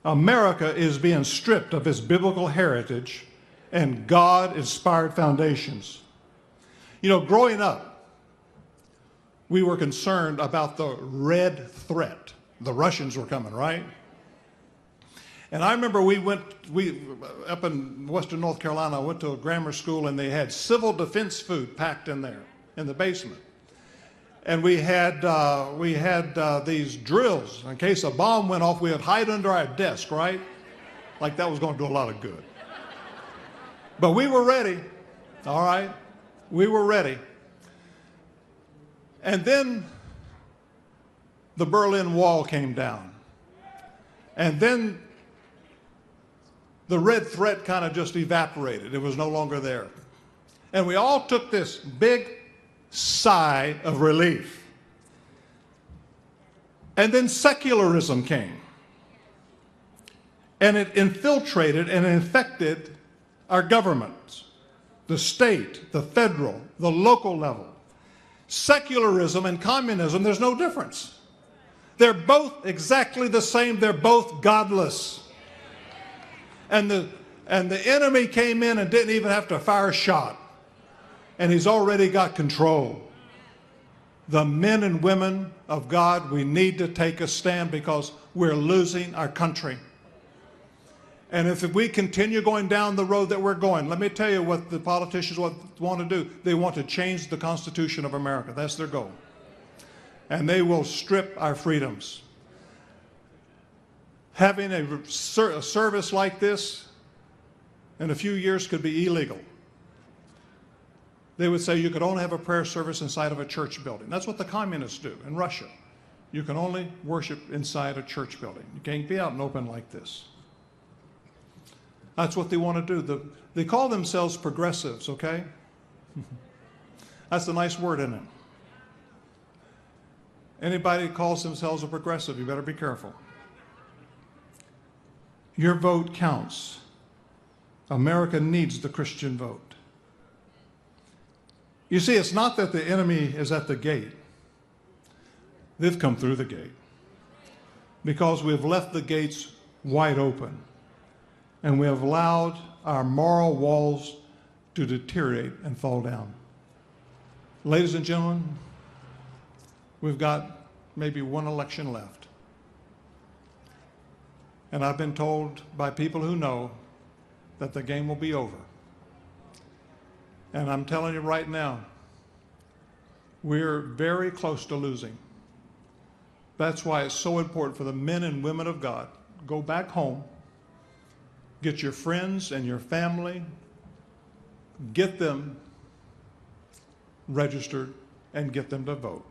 America is being stripped of its biblical heritage and God-inspired foundations. You know, growing up, we were concerned about the red threat. The Russians were coming, right? And I remember up in western North Carolina, I went to a grammar school and they had civil defense food packed in there, in the basement. And we had these drills. In case a bomb went off, we would hide under our desk, right? Like that was going to do a lot of good. But we were ready, all right? We were ready. And then the Berlin Wall came down. And then the red threat kind of just evaporated. It was no longer there. And we all took this big sigh of relief. And then secularism came. And it infiltrated and infected our governments, the state, the federal, the local level. Secularism and communism, there's no difference. They're both exactly the same. They're both godless. And the enemy came in and didn't even have to fire a shot. And he's already got control. The men and women of God, we need to take a stand because we're losing our country. And if we continue going down the road that we're going, let me tell you what the politicians want to do. They want to change the Constitution of America. That's their goal. And they will strip our freedoms. Having a service like this in a few years could be illegal. They would say you could only have a prayer service inside of a church building. That's what the communists do in Russia. You can only worship inside a church building. You can't be out and open like this. That's what they want to do. They call themselves progressives, okay? That's a nice word, isn't it? Anybody who calls themselves a progressive, you better be careful. Your vote counts. America needs the Christian vote. You see, it's not that the enemy is at the gate. They've come through the gate because we've left the gates wide open and we have allowed our moral walls to deteriorate and fall down. Ladies and gentlemen, we've got maybe one election left. And I've been told by people who know that the game will be over. And I'm telling you right now, we're very close to losing. That's why it's so important for the men and women of God, go back home, get your friends and your family, get them registered, and get them to vote.